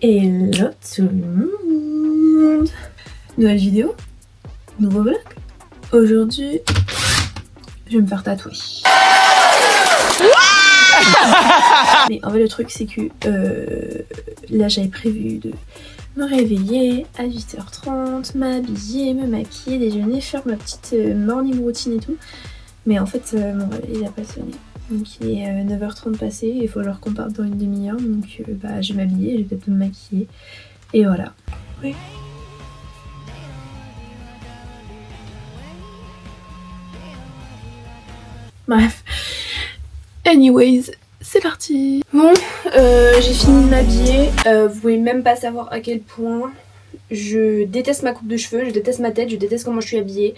Hello tout le monde. Nouvelle vidéo, nouveau vlog. Aujourd'hui, je vais me faire tatouer. Mais en fait le truc c'est que là j'avais prévu de me réveiller à 8h30, m'habiller, me maquiller, déjeuner, faire ma petite morning routine et tout. Mais en fait mon réveil il a pas sonné. Donc il est 9h30 passé, il faut alors qu'on parte dans une demi-heure. Donc je vais m'habiller, je vais peut-être me maquiller. Et voilà. Oui. Bref. Anyways, c'est parti. Bon, j'ai fini de m'habiller. Vous pouvez même pas savoir à quel point je déteste ma coupe de cheveux, je déteste ma tête, je déteste comment je suis habillée.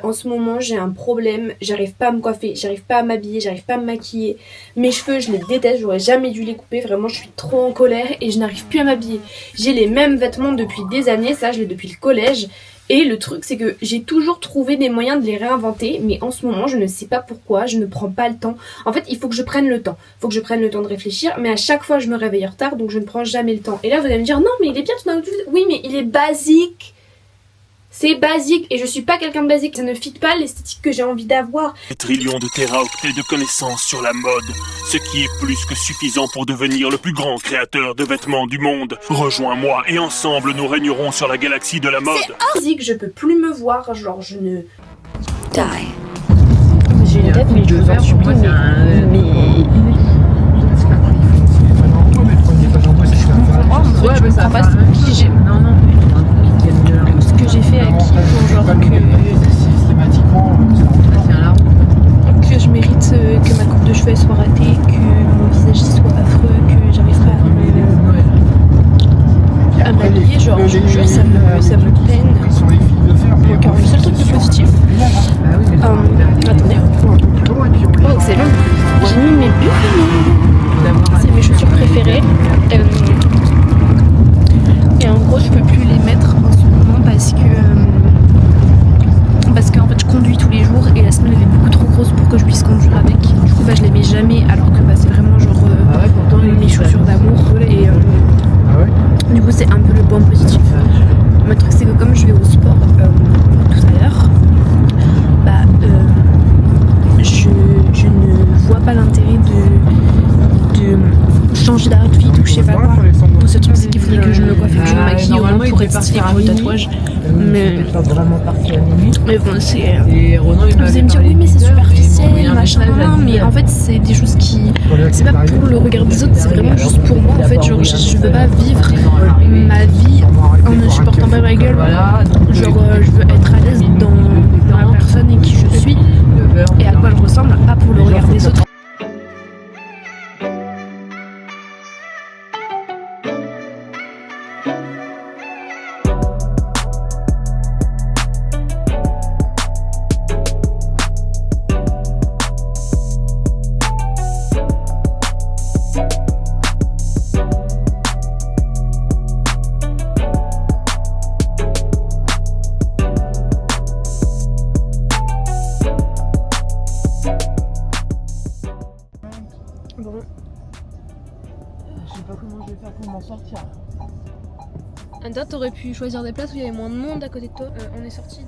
En ce moment j'ai un problème, j'arrive pas à me coiffer, j'arrive pas à m'habiller, j'arrive pas à me maquiller. Mes cheveux je les déteste, j'aurais jamais dû les couper, vraiment je suis trop en colère et je n'arrive plus à m'habiller. J'ai les mêmes vêtements depuis des années, ça je l'ai depuis le collège. Et le truc c'est que j'ai toujours trouvé des moyens de les réinventer, mais en ce moment je ne sais pas pourquoi, je ne prends pas le temps. En fait il faut que je prenne le temps, il faut que je prenne le temps de réfléchir, mais à chaque fois je me réveille en retard, donc je ne prends jamais le temps. Et là vous allez me dire non mais il est bien ton outfit. Oui mais il est basique. C'est basique et je suis pas quelqu'un de basique, ça ne fit pas l'esthétique que j'ai envie d'avoir. Des trillions de téraoctets de connaissances sur la mode, ce qui est plus que suffisant pour devenir le plus grand créateur de vêtements du monde. Rejoins-moi et ensemble nous régnerons sur la galaxie de la mode. C'est basique, je peux plus me voir, genre je ne... Die. J'ai une tête mais je vous en supplie, mais... Ouais, mais ça passe. Ce que j'ai fait à qui pour genre que je mérite que ma coupe de cheveux soit ratée, que mon visage soit affreux, que j'arrive pas à m'habiller, genre je vous jure ça me peine. Donc le seul truc de positif, attendez, oh excellent, j'ai mis mes buffles, c'est mes chaussures préférées. Et en gros je peux plus les mettre en ce moment parce que en fait je conduis tous les jours et la semelle elle est beaucoup trop grosse pour que je puisse conduire avec. Du coup je les mets jamais alors que c'est vraiment genre mes chaussures d'amour et du coup c'est un peu le point positif. Le truc c'est que comme je vais au sport tout à l'heure, je ne vois pas l'intérêt de changer d'outfit ou je sais pas quoi. Tout ce truc c'est qu'il faudrait que je me coiffe et que je me maquille au moins pour être stylée pour le tatouage. Mais bon c'est... Vous allez me dire oui mais c'est superficiel, machin, mais en fait c'est des choses qui... C'est pas pour le regard des autres, c'est vraiment juste pour moi en fait. Genre je veux pas vivre ma vie en ne supportant pas ma gueule. Genre je veux être à l'aise dans la personne et qui je suis et à quoi je ressemble, pas pour le regard des autres. Bon. Je sais pas comment je vais faire pour m'en sortir. Anta, t'aurais pu choisir des places où il y avait moins de monde à côté de toi. On est sorti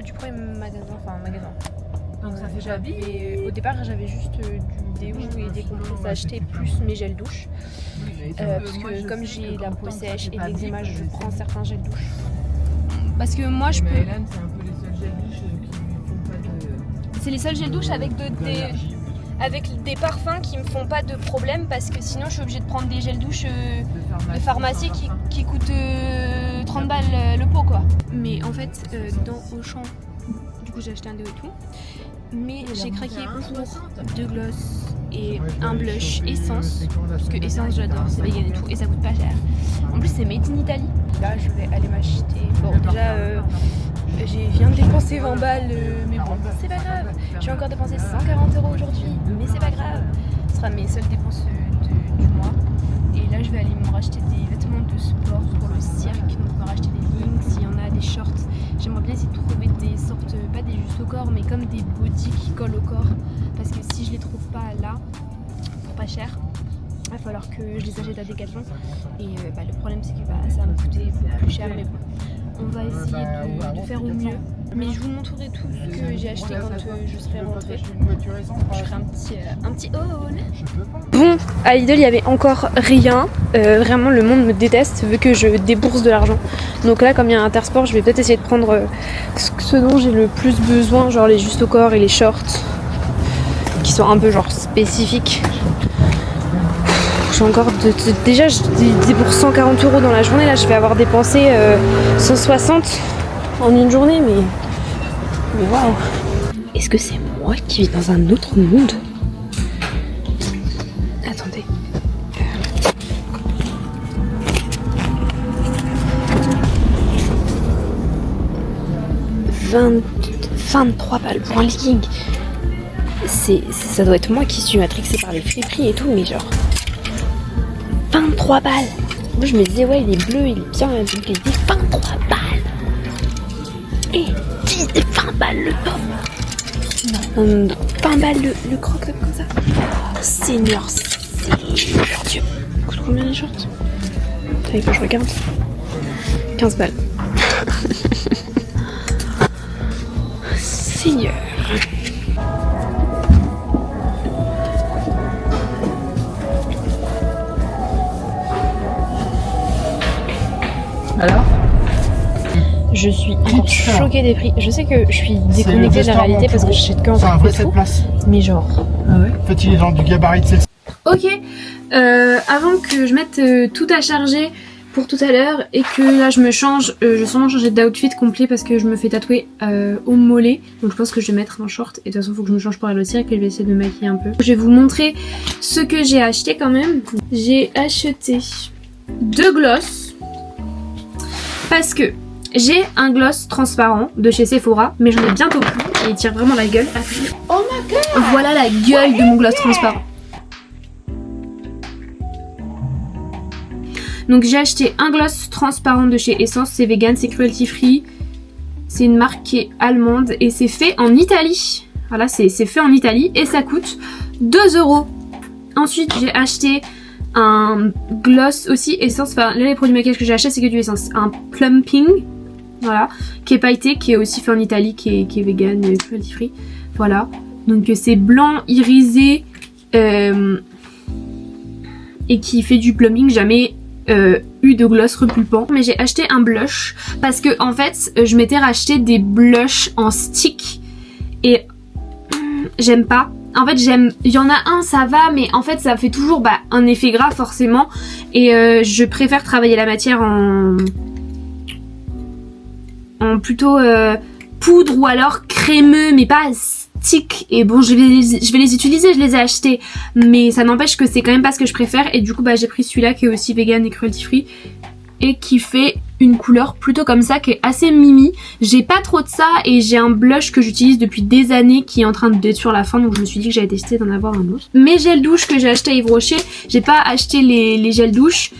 du premier magasin, Donc ça fait Jabi. Et au départ j'avais juste du déo et des compresses à acheter plus mes gels douche. Parce que comme j'ai la peau sèche et de l'eczéma, je prends certains gels douche. Parce que moi je peux... Hélène, c'est un peu les seuls gels douche qui font pas de... C'est les seuls gels douche avec des parfums qui me font pas de problème parce que sinon je suis obligée de prendre des gels douche de pharmacie qui coûtent 30 balles le pot quoi. Mais en fait dans Auchan, du coup j'ai acheté un déo et tout, mais j'ai craqué pour 2 gloss et un blush essence, parce que essence j'adore, c'est vegan et tout et ça coûte pas cher. En plus c'est made in Italy. Là je vais aller m'acheter, bon déjà j'ai viens de dépenser 20 balles, mais bon, c'est pas grave. Je vais encore dépenser 140 € aujourd'hui, mais c'est pas grave. Ce sera mes seules dépenses du mois. Et là, je vais aller me racheter des vêtements de sport pour le cirque. Donc, me racheter des leggings, s'il y en a, des shorts. J'aimerais bien essayer de trouver des sortes, pas des justes au corps, mais comme des bodys qui collent au corps. Parce que si je les trouve pas là, pour pas cher, va falloir que je les achète à Decathlon. Et le problème c'est que ça va me coûter plus cher, mais bon, on va essayer de faire au mieux. Mais je vous montrerai tout ce que j'ai acheté quand je serai rentrée. Je ferai un petit haul. Bon, à Lidl il y avait encore rien. Vraiment le monde me déteste vu que je débourse de l'argent. Donc là comme il y a un Intersport, je vais peut-être essayer de prendre ce dont j'ai le plus besoin, genre les juste au corps et les shorts qui sont un peu genre spécifiques. J'ai encore déjà je débourse 140 € dans la journée, là je vais avoir dépensé 160 en une journée, mais waouh. Est-ce que c'est moi qui vis dans un autre monde? Attendez. 23 balles pour un legging. Ça doit être moi qui suis matrixée par les friperies et tout, mais genre 23 balles. Moi je me disais ouais il est bleu, il est bien, donc il dit 23 balles. Et 20 balles le top. Non, 20 balles le croc-top comme ça. Oh, Seigneur Dieu. Coûte combien les shorts? Allez que je regarde. 15 balles. Seigneur. Alors? Je suis encore choquée des prix. Je sais que je suis déconnectée de la réalité parce que je sais que en fait c'est tout. Mais genre. Ah ouais? En fait, il est dans du gabarit de celle-ci. Ok. Avant que je mette tout à charger pour tout à l'heure et que là je me change, je vais sûrement changer d'outfit complet parce que je me fais tatouer au mollet. Donc je pense que je vais mettre un short et de toute façon il faut que je me change pour aller au cirque et je vais essayer de me maquiller un peu. Je vais vous montrer ce que j'ai acheté quand même. J'ai acheté 2 gloss parce que j'ai un gloss transparent de chez Sephora, mais j'en ai bientôt plus et il tire vraiment la gueule. Oh my god! Voilà la gueule de mon gloss transparent. Donc j'ai acheté un gloss transparent de chez Essence, c'est vegan, c'est cruelty free. C'est une marque qui est allemande et c'est fait en Italie. Voilà, c'est fait en Italie et ça coûte 2 €. Ensuite j'ai acheté un gloss aussi Essence, enfin là les produits maquillage que j'ai acheté c'est que du Essence. Un plumping, voilà, qui est pailleté, qui est aussi fait en Italie, qui est vegan et cruelty free. Voilà, donc c'est blanc, irisé et qui fait du plumping, jamais eu de gloss repulpant. Mais j'ai acheté un blush parce que en fait je m'étais racheté des blushs en stick et j'aime pas. En fait il y en a un ça va, mais en fait ça fait toujours un effet gras forcément et je préfère travailler la matière en plutôt poudre ou alors crémeux mais pas stick. Et bon je vais les utiliser, je les ai achetés mais ça n'empêche que c'est quand même pas ce que je préfère et du coup j'ai pris celui-là qui est aussi vegan et cruelty free et qui fait une couleur plutôt comme ça qui est assez mimi. J'ai pas trop de ça et j'ai un blush que j'utilise depuis des années qui est en train d'être sur la fin, donc je me suis dit que j'allais tester d'en avoir un autre. Mes gels douche que j'ai acheté à Yves Rocher, j'ai pas acheté les gels douche.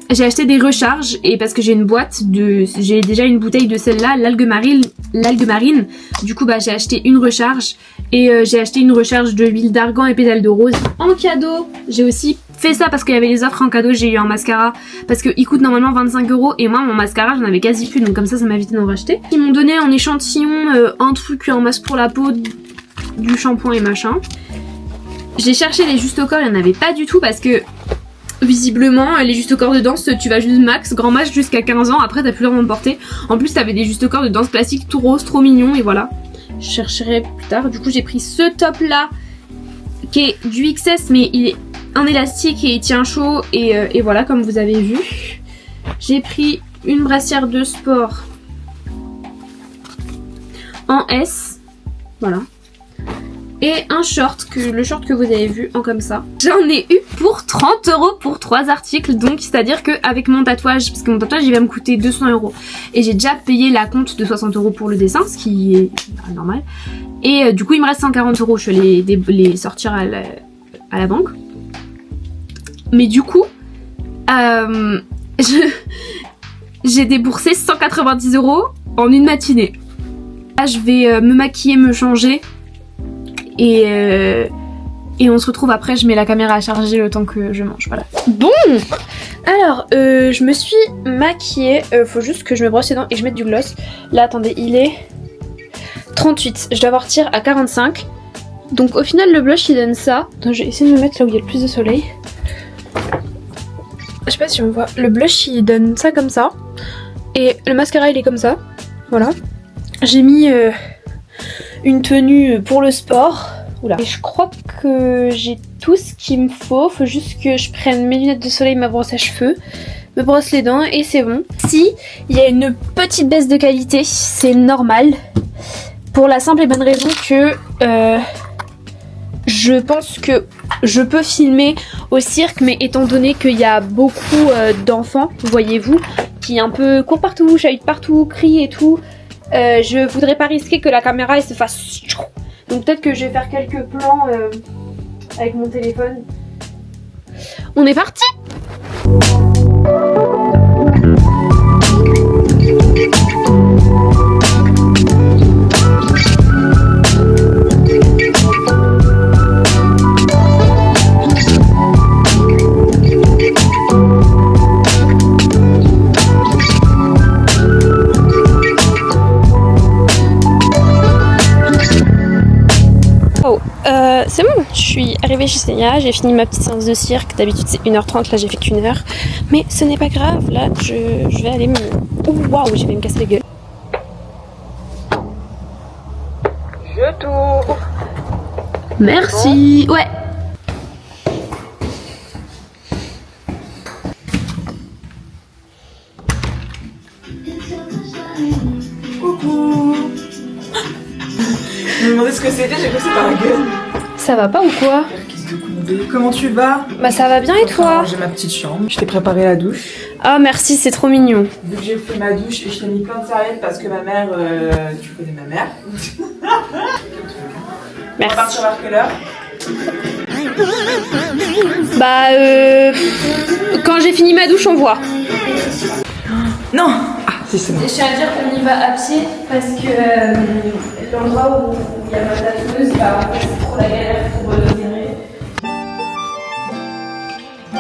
J'ai acheté des recharges et parce que j'ai une boîte j'ai déjà une bouteille de celle-là, l'algue marine. Du coup j'ai acheté une recharge et j'ai acheté une recharge de huile d'argan et pétales de rose. En cadeau, j'ai aussi fait ça parce qu'il y avait les offres en cadeau, j'ai eu un mascara parce qu'il coûte normalement 25 € et moi mon mascara j'en avais quasi plus, donc comme ça m'a évité d'en racheter. Ils m'ont donné en échantillon un truc en masque pour la peau, du shampoing et machin. J'ai cherché les juste au corps, il n'y en avait pas du tout parce que visiblement les juste au corps de danse tu vas juste grand max jusqu'à 15 ans, après t'as plus le droit d'en porter. En plus t'avais des juste au corps de danse classiques tout rose, trop mignon et voilà. Je chercherai plus tard. Du coup j'ai pris ce top là qui est du XS mais il est en élastique et il tient chaud et voilà comme vous avez vu. J'ai pris une brassière de sport en S, voilà. Et un short, le short que vous avez vu en comme ça. J'en ai eu pour 30 € pour 3 articles. Donc c'est à dire qu'avec mon tatouage, parce que mon tatouage il va me coûter 200 € et j'ai déjà payé la compte de 60 € pour le dessin, ce qui est normal. Et du coup il me reste 140 €, je vais les sortir à la banque. Mais du coup j'ai déboursé 190 € en une matinée. Là je vais me maquiller, me changer et Et on se retrouve après, je mets la caméra à charger le temps que je mange, voilà. Bon, alors je me suis maquillée, faut juste que je me brosse les dents et que je mette du gloss. Là attendez, il est 38, je dois avoir tir à 45. Donc au final le blush il donne ça. Attends, je vais essayer de me mettre là où il y a le plus de soleil. Je sais pas si on voit, le blush il donne ça comme ça. Et le mascara il est comme ça, voilà. J'ai mis une tenue pour le sport. Oula. Et je crois que j'ai tout ce qu'il me faut. Faut juste que je prenne mes lunettes de soleil, ma brosse à cheveux, me brosse les dents et c'est bon. Si il y a une petite baisse de qualité, c'est normal. Pour la simple et bonne raison que je pense que je peux filmer au cirque, mais étant donné qu'il y a beaucoup d'enfants, voyez-vous, qui un peu courent partout, chahutent partout, crient et tout, je voudrais pas risquer que la caméra elle se fasse. Donc peut-être que je vais faire quelques plans avec mon téléphone. On est parti! C'est bon, je suis arrivée chez Seiya, j'ai fini ma petite séance de cirque. D'habitude c'est 1h30, là j'ai fait qu'1 heure. Mais ce n'est pas grave, là je vais aller me... Oh waouh, j'ai fait me casser la gueule. Je tourne. Merci. Ouais. Coucou. Je me demandais ce que c'était, j'ai cru que c'était un gun. Ça va pas ou quoi? Comment tu vas? Bah ça va bien et toi? J'ai ma petite chambre, je t'ai préparé la douche. Ah merci, c'est trop mignon. Vu que j'ai fait ma douche et je t'ai mis plein de serviettes parce que ma mère, tu connais ma mère. Merci. On va partir vers quelle heure? Bah quand j'ai fini ma douche on voit. Non. Ah si c'est bon. Je tiens à dire qu'on y va à pied parce que l'endroit où il y a ma tatoueuse, bah en fait c'est trop la galère pour le virer. On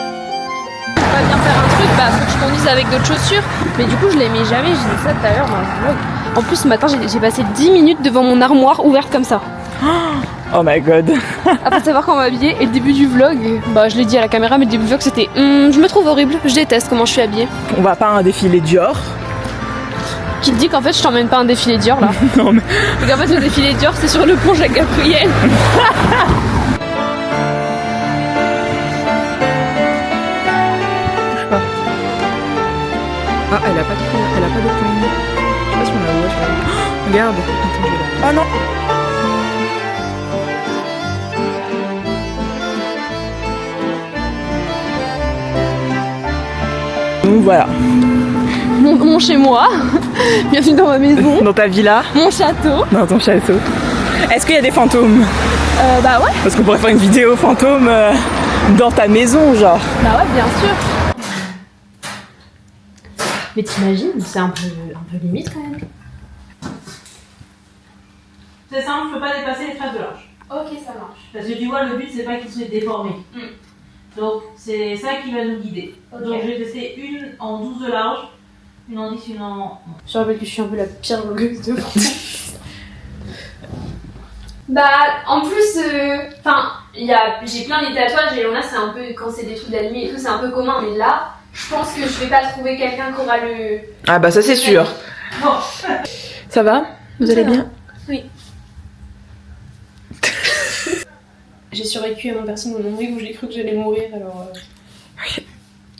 va bien faire un truc, bah faut que je conduise avec d'autres chaussures. Mais du coup je les mets jamais, j'ai dit ça tout à l'heure dans le vlog. En plus ce matin j'ai passé 10 minutes devant mon armoire ouverte comme ça. Oh my god. Après savoir comment m'habiller et le début du vlog, bah je l'ai dit à la caméra mais le début du vlog c'était je me trouve horrible, je déteste comment je suis habillée. On va pas à un défilé Dior. Qui te dit qu'en fait je t'emmène pas à un défilé Dior là? Non mais... Et qu'en fait le défilé Dior c'est sur le pont Jacques-Gabriel. Ah, elle a pas de poigne. Je sais pas si on la voit, je regarde. Attends, je vais la... Ah non. Donc voilà. Mon chez moi. Bienvenue dans ma maison. Dans ta villa. Mon château. Dans ton château. Est-ce qu'il y a des fantômes? Bah ouais. Parce qu'on pourrait faire une vidéo fantôme dans ta maison, genre. Bah ouais, bien sûr. Mais t'imagines, c'est un peu limite quand même. C'est simple, je peux pas dépasser les traces de large. Ok, ça marche. Parce que tu vois, le but c'est pas qu'il soit déformé. Donc c'est ça qui va nous guider. Ok. Donc je vais tester une en 12 de large, une en 10, une en... Je rappelle que je suis un peu la pire vloggeuse de France. Bah, en plus, j'ai plein des tatouages et là c'est un peu, quand c'est des trucs d'anime et tout, c'est un peu commun, mais là, je pense que je vais pas trouver quelqu'un qui aura le... Ah bah ça c'est sûr. Bon. Ça va? Vous allez bien? Oui. J'ai survécu à mon piercing au nombril où j'ai cru que j'allais mourir, alors...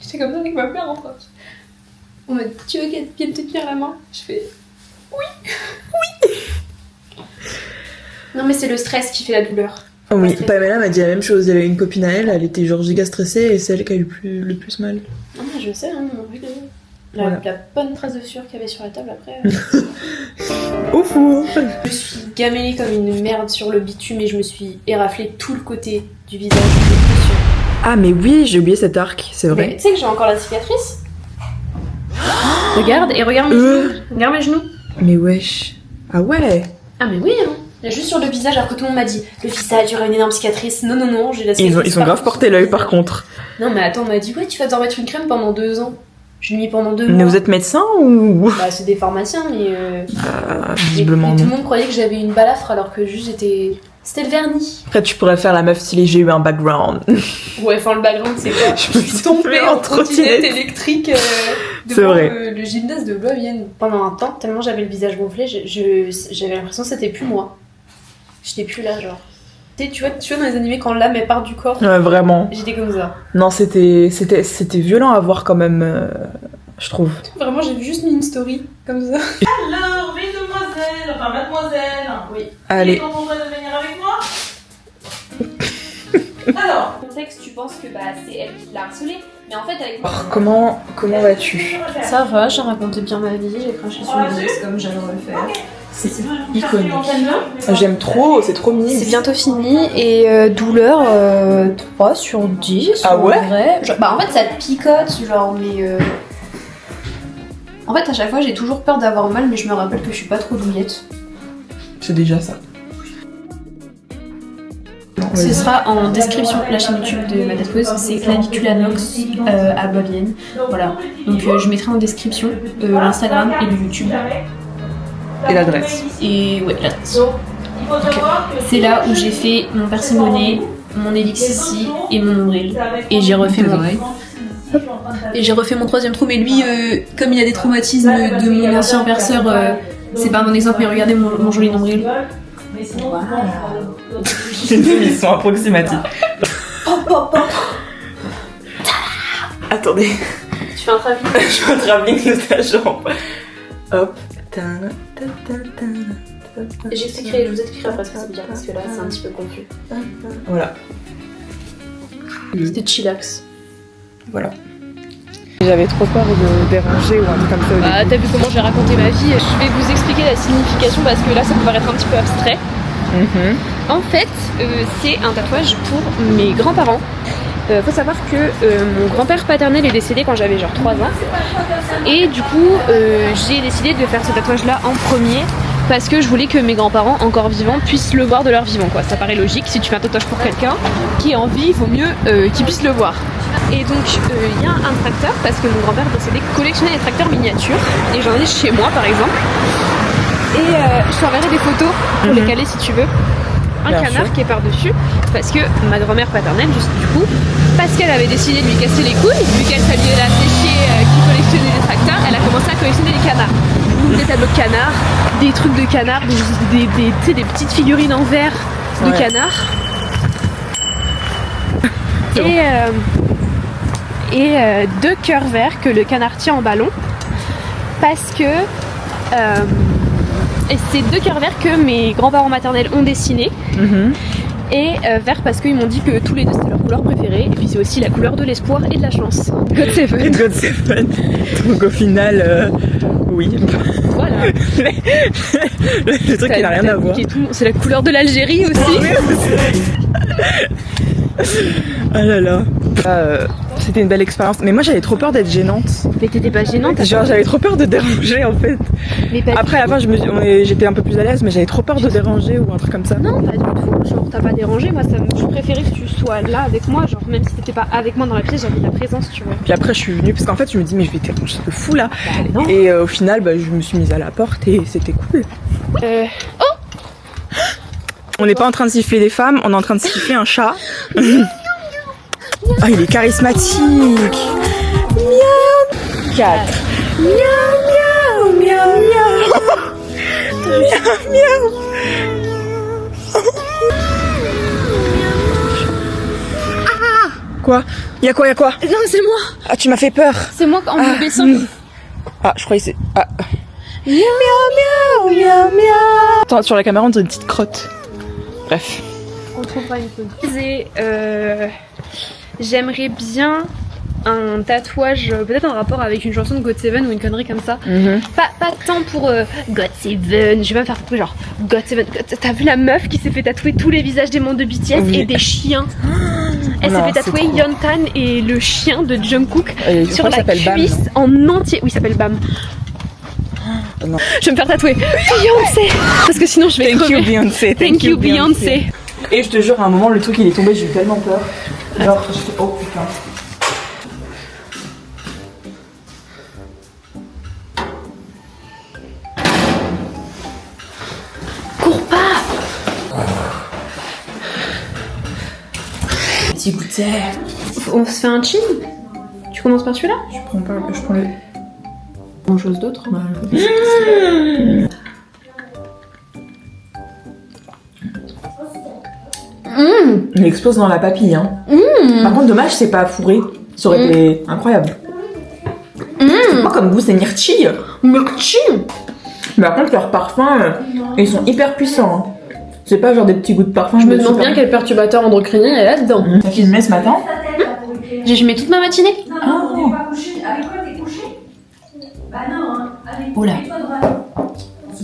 J'étais comme ça avec ma mère en fait. On m'a dit, tu veux qu'elle vienne te tenir la main? Je fais... Oui. Oui. Non mais c'est le stress qui fait la douleur. Oh oui, Pamela m'a dit la même chose. Il y avait une copine à elle, elle était genre giga stressée et c'est elle qui a eu le plus mal. Non mais je sais, hein, Voilà. la bonne trace de sueur qu'il y avait sur la table après. Au four. Je me suis gamellée comme une merde sur le bitume et je me suis éraflé tout le côté du visage. Ah mais oui, j'ai oublié cet arc, c'est Mais vrai. tu sais que j'ai encore la cicatrice. Regarde et regarde mes genoux. Regarde mes genoux. Mais wesh. Ah ouais. Ah mais oui hein. Juste sur le visage, alors que tout le monde m'a dit le visage, il y aura une énorme cicatrice. Non, non, non, j'ai la cicatrice. Ils ont grave porté l'œil par contre. Non, mais attends, on m'a dit ouais, tu vas devoir mettre une crème pendant 2 ans. Je l'ai mis pendant 2 mois. Mais vous êtes médecin ou. Bah, c'est des pharmaciens, mais. Visiblement mais non. tout le monde croyait que j'avais une balafre alors que juste j'étais. C'était le vernis. Après, tu pourrais faire la meuf stylée, j'ai eu un background. Ouais, enfin, le background, c'est quoi? Je me suis tombée en trottinette trottinette électrique C'est devant vrai. le gymnase de Blois-Vienne. Pendant un temps, tellement j'avais le visage gonflé, j'avais l'impression que c'était plus moi. J'étais plus là, genre. Tu vois dans les animés, quand l'âme elle part du corps, Ouais, vraiment. j'étais comme ça. Non, c'était violent à voir quand même, je trouve. Vraiment, j'ai juste mis une story, comme ça. Alors, mesdemoiselles, enfin mademoiselle. Oui. Allez. Il est content de venir avec moi. Alors. Contexte, tu penses que bah, c'est elle qui l'a harcelé, mais en fait, avec moi. Comment vas-tu? Ça va, j'ai raconté bien ma vie, j'ai craché sur les ex comme j'allais le faire. C'est iconique. J'aime trop, c'est trop mignon. C'est bientôt fini et douleur 3 sur 10. Ah ouais? En vrai. Bah en fait ça te picote genre mais en fait à chaque fois j'ai toujours peur d'avoir mal mais je me rappelle que je suis pas trop douillette. C'est déjà ça. Ce sera en description la chaîne YouTube de ma tatoueuse, c'est Claviculanox à Blois-Vienne. Voilà. Donc je mettrai en description l'Instagram et le YouTube. Et l'adresse. Et ouais, l'adresse. C'est là où j'ai fait mon parcimonet, mon ellipse ici et mon nombril. Et j'ai refait mon oreille. Et j'ai refait mon 3e trou, mais lui, comme il a des traumatismes de mon ancien perceur, c'est pas un bon exemple, mais regardez mon joli nombril. Ils sont approximatifs. Attendez. Tu fais un travelling? Je fais un travelling de ta jambe. Hop. Je vous expliquerai après ce que c'est bien, parce que là c'est un petit peu confus. Voilà. C'était chillax. Voilà. J'avais trop peur de déranger ou un truc comme ça au Bah, début. t'as vu comment j'ai raconté ma vie? Je vais vous expliquer la signification parce que là ça peut paraître un petit peu abstrait. En fait, c'est un tatouage pour mes grands-parents. Faut savoir que mon grand-père paternel est décédé quand j'avais genre 3 ans. Et du coup, j'ai décidé de faire ce tatouage-là en premier parce que je voulais que mes grands-parents encore vivants puissent le voir de leur vivant, quoi. Ça paraît logique, si tu fais un tatouage pour quelqu'un qui est en vie, il vaut mieux qu'il puisse le voir. Et donc, il y a un tracteur parce que mon grand-père décédé collectionnait des tracteurs miniatures et j'en ai chez moi par exemple. Et je t'enverrai des photos pour les caler si tu veux. Un Bien canard sûr. qui est par-dessus parce que ma grand-mère paternelle, juste du coup, parce qu'elle avait décidé de lui casser les couilles, vu qu'elle savait la sécher qui collectionnait des tracteurs, elle a commencé à collectionner les canards. Donc des tableaux de canards, des trucs de canards, des petites figurines en verre de Ouais. canards. C'est Et 2 cœurs verts que le canard tient en ballon parce que et c'est 2 cœurs verts que mes grands-parents maternels ont dessinés et vert parce qu'ils m'ont dit que tous les deux c'était leur couleur préférée et puis c'est aussi la couleur de l'espoir et de la chance. God Seven. God Seven. Donc au final, oui. Voilà. Le truc qui n'a rien à voir. C'est la couleur de l'Algérie aussi. Ah là là. C'était une belle expérience. Mais moi j'avais trop peur d'être gênante. Mais t'étais pas gênante. Genre j'avais trop peur de déranger en fait. Mais pas Après à la fin j'étais un peu plus à l'aise mais j'avais trop peur de déranger ou un truc comme ça. Non, pas du tout. Genre, t'as pas dérangé. Moi, je préférais que tu sois là avec moi. Genre, même si t'étais pas avec moi dans la pièce, j'avais ta présence, tu vois. Puis après je suis venue parce qu'en fait je me dis mais je vais déranger de fou là. Bah, non. Et au final je me suis mise à la porte et c'était cool. On n'est pas en train de siffler des femmes, on est en train de siffler un chat. Ah, il est charismatique. Miaou. 4. Miaou, miaou, miaou, miaou. Miaou, miaou. Quoi? Y'a quoi? Non, c'est moi. Ah, tu m'as fait peur. C'est moi en me baissant. Ah, je croyais que c'est... Ah. Miaou, miaou, miaou, miaou. Attends, sur la caméra, on dirait une petite crotte. Bref. On trouvera une photo. J'aimerais bien un tatouage, peut-être en rapport avec une chanson de God Seven ou une connerie comme ça. Pas tant pour God Seven, je vais pas me faire tatouer genre God Seven. T'as vu la meuf qui s'est fait tatouer tous les visages des membres de BTS Oui. et des chiens? Elle Non, s'est fait tatouer c'est trop. Yeontan et le chien de Jungkook Et je sur crois la qu'il s'appelle Bam, cuisse en entier. Oui, il s'appelle Bam. non. Je vais me faire tatouer Beyoncé parce que sinon je vais Thank you crever. Beyoncé. Thank you Beyoncé. Et je te jure, à un moment, le truc il est tombé, j'ai eu tellement peur. Genre, je fais, oh putain. Cours pas. Petit goûter. On se fait un chill. Tu commences par celui-là? Je prends le. Quelque chose d'autre. Il explose dans la papille, hein. Par contre, dommage, c'est pas fourré. Ça aurait été incroyable. C'est pas comme goût, c'est myrtille. Myrtille. Mais par contre, leurs parfums, ils sont hyper puissants. Hein. C'est pas genre des petits goûts de parfum. Je me demande bien quel perturbateur endocrinien est là-dedans. T'as filmé ce matin? J'ai fumé toute ma matinée. Non, t'es pas couché. Avec quoi t'es couché? Bah non, hein. Avec Oula. toi de bras.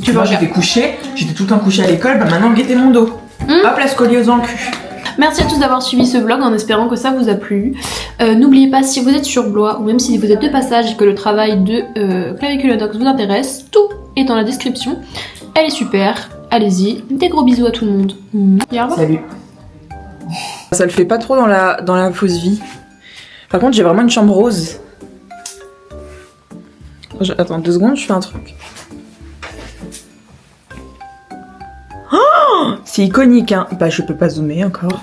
Tu vois, j'étais couchée, j'étais tout le temps couchée à l'école, bah maintenant guettez mon dos. Hop, la scoliose dans le cul. Merci à tous d'avoir suivi ce vlog en espérant que ça vous a plu. N'oubliez pas, si vous êtes sur Blois ou même si vous êtes de passage et que le travail de claviculodox vous intéresse, tout est dans la description. Elle est super, allez-y. Des gros bisous à tout le monde. Et au revoir. Salut. Ça le fait pas trop dans la fausse vie. Par contre, j'ai vraiment une chambre rose. Attends 2 secondes, je fais un truc. Oh, c'est iconique, hein. Bah, je peux pas zoomer encore.